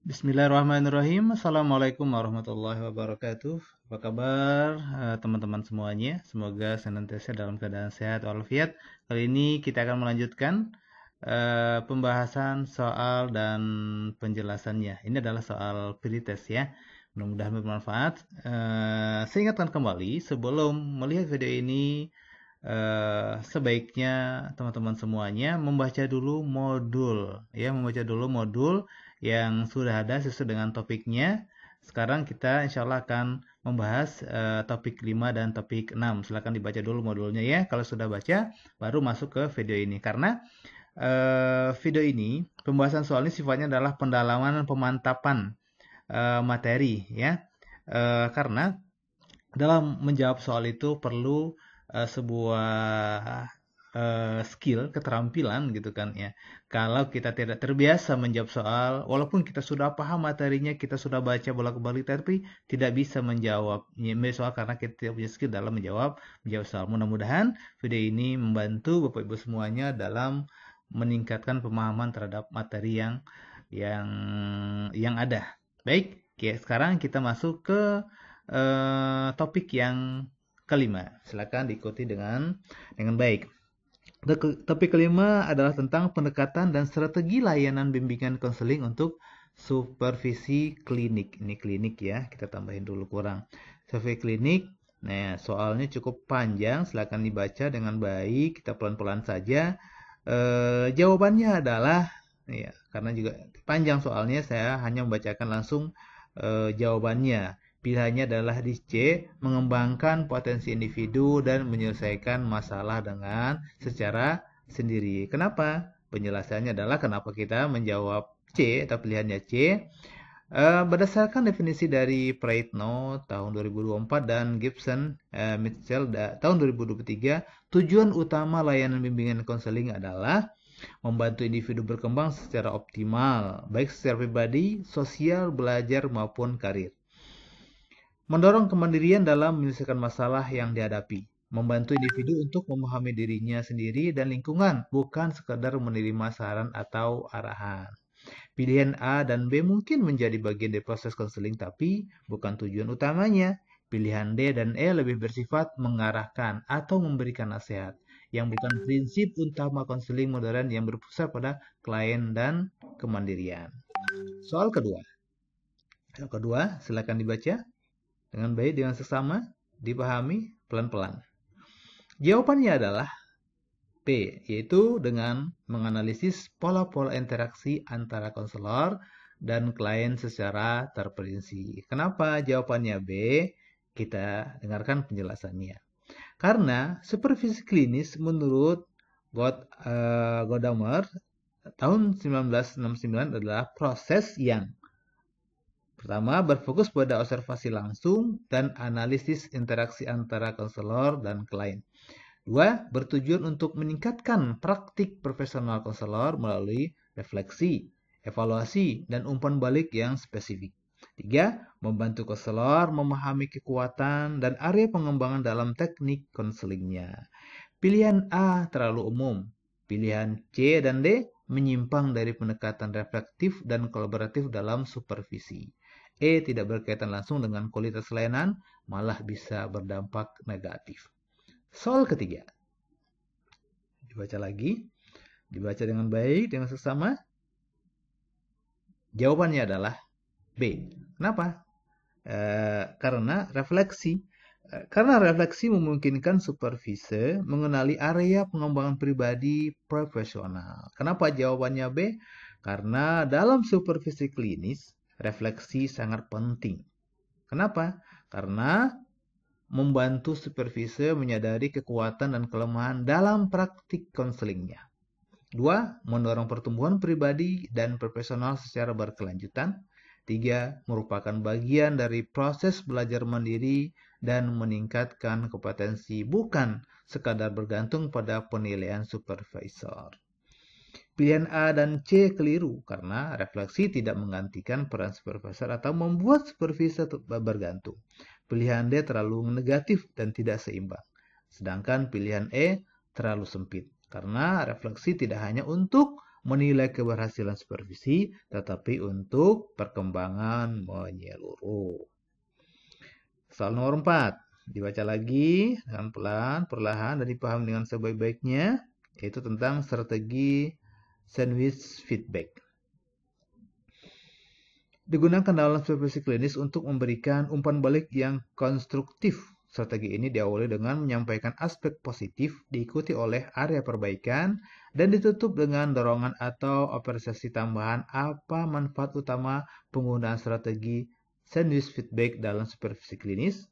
Bismillahirrahmanirrahim. Assalamualaikum warahmatullahi wabarakatuh. Apa kabar teman-teman semuanya? Semoga senantiasa dalam keadaan sehat walafiat. Kali ini kita akan melanjutkan pembahasan soal dan penjelasannya. Ini adalah soal pretest ya. Mudah-mudahan bermanfaat. Saya ingatkan kembali sebelum melihat video ini sebaiknya teman-teman semuanya membaca dulu modul ya, membaca dulu modul yang sudah ada sesuai dengan topiknya. Sekarang kita insya Allah akan membahas topik 5 dan topik 6. Silahkan dibaca dulu modulnya ya. Kalau sudah baca, baru masuk ke video ini. Karena video ini, pembahasan soal ini sifatnya adalah pendalaman dan pemantapan materi ya. Karena dalam menjawab soal itu perlu sebuah skill, keterampilan gitu kan ya. Kalau kita tidak terbiasa menjawab soal, walaupun kita sudah paham materinya, kita sudah baca bolak-balik, tapi tidak bisa menjawab soal karena kita tidak punya skill dalam menjawab soal. Mudah-mudahan video ini membantu Bapak Ibu semuanya dalam meningkatkan pemahaman terhadap materi yang yang ada. Baik, oke, sekarang kita masuk ke topik yang kelima. Silakan diikuti dengan baik. Topik kelima adalah tentang pendekatan dan strategi layanan bimbingan konseling untuk supervisi klinik. Ini klinik ya, kita tambahin dulu kurang. Survei klinik. Nah, soalnya cukup panjang, silakan dibaca dengan baik. Kita pelan-pelan saja. Jawabannya adalah ya, karena juga panjang soalnya, saya hanya membacakan langsung jawabannya. Pilihannya adalah di C, mengembangkan potensi individu dan menyelesaikan masalah dengan secara sendiri. Kenapa? Penjelasannya adalah kenapa kita menjawab C atau pilihannya C. Berdasarkan definisi dari Praitno tahun 2024 dan Gibson Mitchell tahun 2023, tujuan utama layanan bimbingan konseling adalah membantu individu berkembang secara optimal, baik secara pribadi, sosial, belajar, maupun karir. Mendorong kemandirian dalam menyelesaikan masalah yang dihadapi. Membantu individu untuk memahami dirinya sendiri dan lingkungan, bukan sekadar menerima saran atau arahan. Pilihan A dan B mungkin menjadi bagian dari proses konseling, tapi bukan tujuan utamanya. Pilihan D dan E lebih bersifat mengarahkan atau memberikan nasihat, yang bukan prinsip utama konseling modern yang berpusat pada klien dan kemandirian. Soal kedua. Soal kedua, silakan dibaca dengan baik, dengan seksama, dipahami pelan-pelan. Jawabannya adalah B, yaitu dengan menganalisis pola-pola interaksi antara konselor dan klien secara terperinci. Kenapa jawabannya B? Kita dengarkan penjelasannya. Karena supervisi klinis menurut Gadamer tahun 1969 adalah proses yang pertama, berfokus pada observasi langsung dan analisis interaksi antara konselor dan klien. Dua, bertujuan untuk meningkatkan praktik profesional konselor melalui refleksi, evaluasi, dan umpan balik yang spesifik. Tiga, membantu konselor memahami kekuatan dan area pengembangan dalam teknik konselingnya. Pilihan A terlalu umum. Pilihan C dan D menyimpang dari pendekatan reflektif dan kolaboratif dalam supervisi. E tidak berkaitan langsung dengan kualitas layanan, malah bisa berdampak negatif. Soal ketiga. Dibaca lagi. Dibaca dengan baik, dengan seksama. Jawabannya adalah B. Kenapa? Karena refleksi. Karena refleksi memungkinkan supervise mengenali area pengembangan pribadi profesional. Kenapa jawabannya B? Karena dalam supervisi klinis, refleksi sangat penting. Kenapa? Karena membantu supervise menyadari kekuatan dan kelemahan dalam praktik konselingnya. Dua, mendorong pertumbuhan pribadi dan profesional secara berkelanjutan. Tiga, merupakan bagian dari proses belajar mandiri dan meningkatkan kompetensi, bukan sekadar bergantung pada penilaian supervisor. Pilihan A dan C keliru karena refleksi tidak menggantikan peran supervisor atau membuat supervisor bergantung. Pilihan D terlalu negatif dan tidak seimbang. Sedangkan pilihan E terlalu sempit karena refleksi tidak hanya untuk menilai keberhasilan supervisi, tetapi untuk perkembangan menyeluruh. Soal nomor 4, dibaca lagi dengan pelan, perlahan, dan dipahami dengan sebaik-baiknya, yaitu tentang strategi sandwich feedback. Digunakan dalam supervisi klinis untuk memberikan umpan balik yang konstruktif. Strategi ini diawali dengan menyampaikan aspek positif, diikuti oleh area perbaikan, dan ditutup dengan dorongan atau apresiasi tambahan apa manfaat utama penggunaan strategi sandwich feedback dalam supervisi klinis.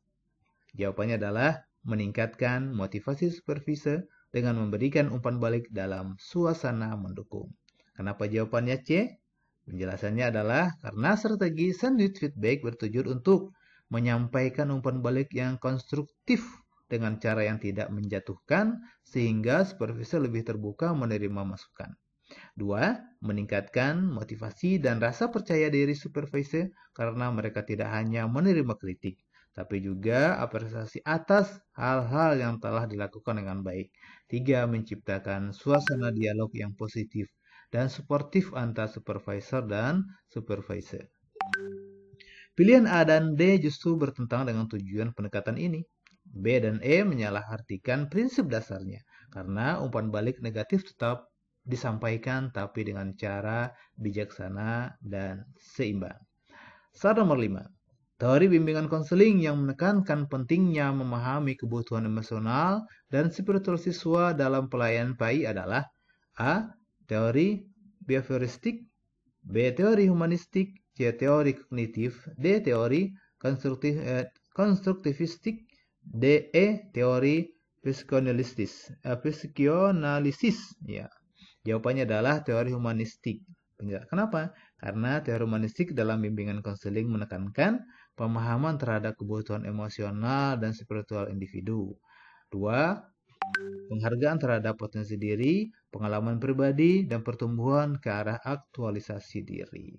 Jawabannya adalah meningkatkan motivasi supervisor dengan memberikan umpan balik dalam suasana mendukung. Kenapa jawabannya C? Penjelasannya adalah karena strategi sandwich feedback bertujuan untuk menyampaikan umpan balik yang konstruktif dengan cara yang tidak menjatuhkan sehingga supervisor lebih terbuka menerima masukan. 2. Meningkatkan motivasi dan rasa percaya diri supervisor karena mereka tidak hanya menerima kritik, tapi juga apresiasi atas hal-hal yang telah dilakukan dengan baik. 3. Menciptakan suasana dialog yang positif dan suportif antara supervisor dan supervisor. Pilihan A dan D justru bertentangan dengan tujuan pendekatan ini. B dan E menyalahartikan prinsip dasarnya, karena umpan balik negatif tetap disampaikan tapi dengan cara bijaksana dan seimbang. Soal nomor 5. Teori bimbingan konseling yang menekankan pentingnya memahami kebutuhan emosional dan spiritual siswa dalam pelayanan PAI adalah A. Teori behavioristik, B. Teori humanistik, C. Teori kognitif, D. Teori konstruktivistik, D. E. Teori psikoanalisis. Ya. Jawabannya adalah teori humanistik. Kenapa? Karena teori humanistik dalam bimbingan konseling menekankan pemahaman terhadap kebutuhan emosional dan spiritual individu. 2. Penghargaan terhadap potensi diri, pengalaman pribadi, dan pertumbuhan ke arah aktualisasi diri.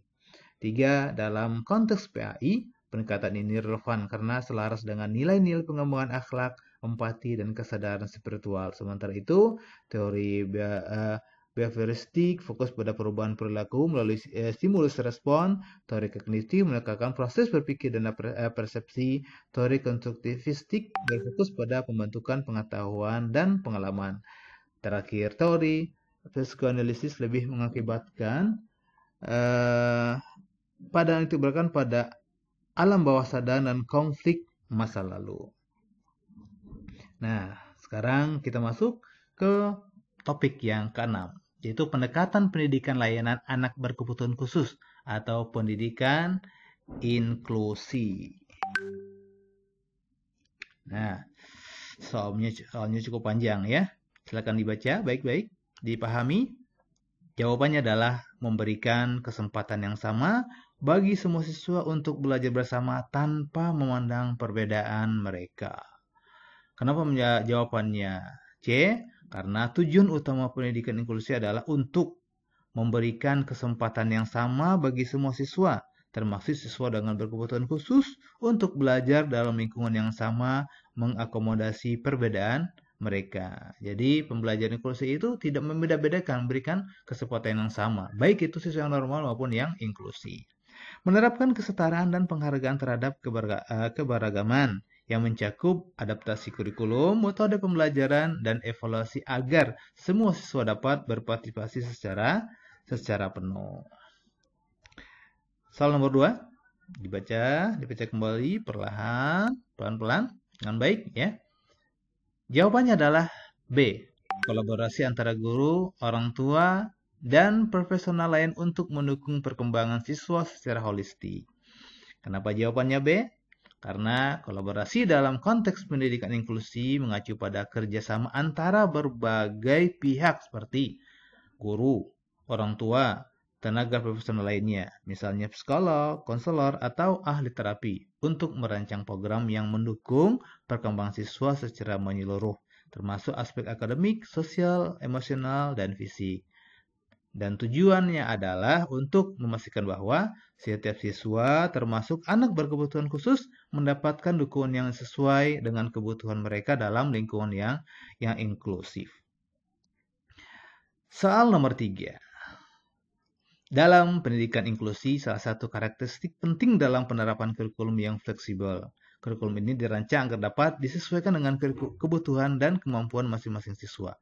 3. Dalam konteks PAI, pendekatan ini relevan karena selaras dengan nilai-nilai pengembangan akhlak, empati, dan kesadaran spiritual. Sementara itu, teori behavioristik fokus pada perubahan perilaku melalui stimulus respon. Teori kognitif menekankan proses berpikir dan persepsi. Teori konstruktivistik berfokus pada pembentukan pengetahuan dan pengalaman. Terakhir, teori psikoanalisis lebih mengakibatkan pada alam bawah sadar dan konflik masa lalu. Nah, sekarang kita masuk ke topik yang ke-6, yaitu pendekatan pendidikan layanan anak berkebutuhan khusus atau pendidikan inklusi. Nah, soalnya cukup panjang ya. Silakan dibaca baik-baik, dipahami. Jawabannya adalah memberikan kesempatan yang sama bagi semua siswa untuk belajar bersama tanpa memandang perbedaan mereka. Kenapa jawabannya C? Karena tujuan utama pendidikan inklusi adalah untuk memberikan kesempatan yang sama bagi semua siswa, termasuk siswa dengan berkebutuhan khusus, untuk belajar dalam lingkungan yang sama, mengakomodasi perbedaan mereka. Jadi pembelajaran inklusi itu tidak membeda-bedakan, memberikan kesempatan yang sama, baik itu siswa yang normal maupun yang inklusi. Menerapkan kesetaraan dan penghargaan terhadap keberagaman yang mencakup adaptasi kurikulum, metode pembelajaran, dan evaluasi agar semua siswa dapat berpartisipasi secara penuh. Soal nomor 2, dibaca kembali perlahan, pelan-pelan, dengan baik ya. Jawabannya adalah B. Kolaborasi antara guru, orang tua, dan profesional lain untuk mendukung perkembangan siswa secara holistik. Kenapa jawabannya B? Karena kolaborasi dalam konteks pendidikan inklusi mengacu pada kerjasama antara berbagai pihak seperti guru, orang tua, tenaga profesional lainnya, misalnya psikolog, konselor, atau ahli terapi, untuk merancang program yang mendukung perkembangan siswa secara menyeluruh, termasuk aspek akademik, sosial, emosional, dan fisik. Dan tujuannya adalah untuk memastikan bahwa setiap siswa, termasuk anak berkebutuhan khusus, mendapatkan dukungan yang sesuai dengan kebutuhan mereka dalam lingkungan yang inklusif. Soal nomor 3. Dalam pendidikan inklusi, salah satu karakteristik penting dalam penerapan kurikulum yang fleksibel. Kurikulum ini dirancang agar dapat disesuaikan dengan kebutuhan dan kemampuan masing-masing siswa.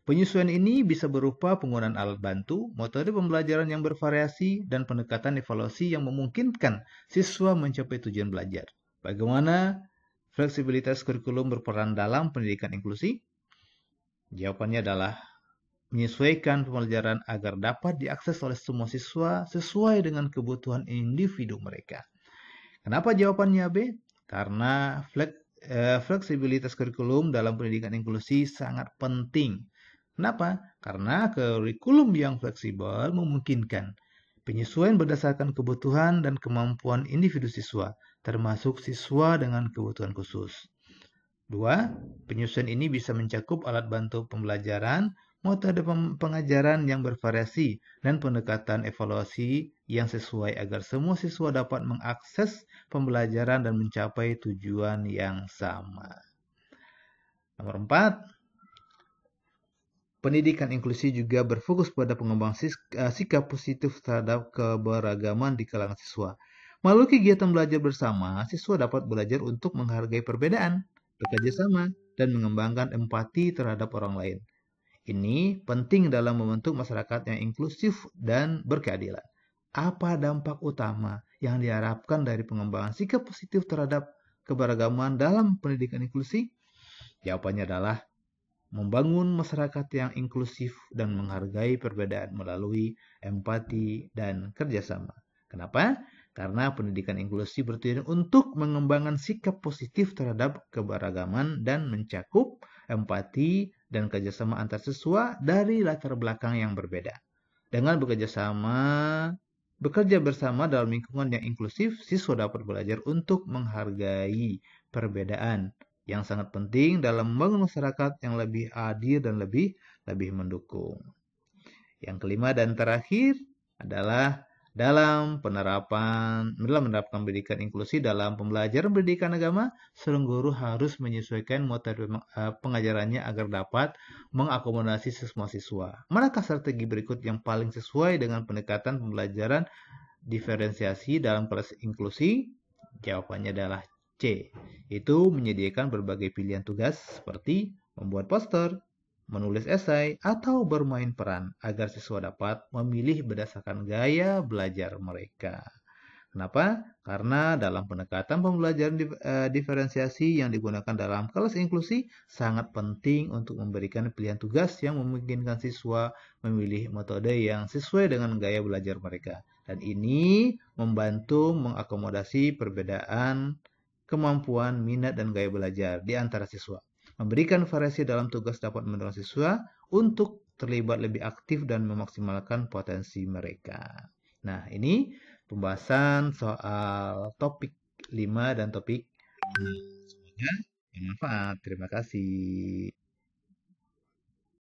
Penyesuaian ini bisa berupa penggunaan alat bantu, metode pembelajaran yang bervariasi, dan pendekatan evaluasi yang memungkinkan siswa mencapai tujuan belajar. Bagaimana fleksibilitas kurikulum berperan dalam pendidikan inklusi? Jawabannya adalah menyesuaikan pembelajaran agar dapat diakses oleh semua siswa sesuai dengan kebutuhan individu mereka. Kenapa jawabannya B? Karena fleksibilitas kurikulum dalam pendidikan inklusi sangat penting. Kenapa? Karena kurikulum yang fleksibel memungkinkan penyesuaian berdasarkan kebutuhan dan kemampuan individu siswa, termasuk siswa dengan kebutuhan khusus. 2. Penyesuaian ini bisa mencakup alat bantu pembelajaran, metode pengajaran yang bervariasi, dan pendekatan evaluasi yang sesuai agar semua siswa dapat mengakses pembelajaran dan mencapai tujuan yang sama. Nomor 4. Pendidikan inklusi juga berfokus pada pengembangan sikap positif terhadap keberagaman di kalangan siswa. Melalui kegiatan belajar bersama, siswa dapat belajar untuk menghargai perbedaan, bekerja sama, dan mengembangkan empati terhadap orang lain. Ini penting dalam membentuk masyarakat yang inklusif dan berkeadilan. Apa dampak utama yang diharapkan dari pengembangan sikap positif terhadap keberagaman dalam pendidikan inklusi? Jawabannya adalah membangun masyarakat yang inklusif dan menghargai perbedaan melalui empati dan kerjasama. Kenapa? Karena pendidikan inklusi bertujuan untuk mengembangkan sikap positif terhadap keberagaman dan mencakup empati dan kerjasama antar siswa dari latar belakang yang berbeda. Dengan bekerja bersama dalam lingkungan yang inklusif, siswa dapat belajar untuk menghargai perbedaan yang sangat penting dalam membangun masyarakat yang lebih adil dan lebih mendukung. Yang kelima dan terakhir adalah dalam menerapkan pendidikan inklusi dalam pembelajaran pendidikan agama, seorang guru harus menyesuaikan metode pengajarannya agar dapat mengakomodasi semua siswa. Manakah strategi berikut yang paling sesuai dengan pendekatan pembelajaran diferensiasi dalam kelas inklusi? Jawabannya adalah C, itu menyediakan berbagai pilihan tugas seperti membuat poster, menulis esai, atau bermain peran agar siswa dapat memilih berdasarkan gaya belajar mereka. Kenapa? Karena dalam pendekatan pembelajaran diferensiasi yang digunakan dalam kelas inklusi sangat penting untuk memberikan pilihan tugas yang memungkinkan siswa memilih metode yang sesuai dengan gaya belajar mereka. Dan ini membantu mengakomodasi perbedaan kemampuan, minat, dan gaya belajar di antara siswa. Memberikan variasi dalam tugas dapat mendorong siswa untuk terlibat lebih aktif dan memaksimalkan potensi mereka. Nah, ini pembahasan soal topik 5 dan topik 6. Semoga bermanfaat. Terima kasih.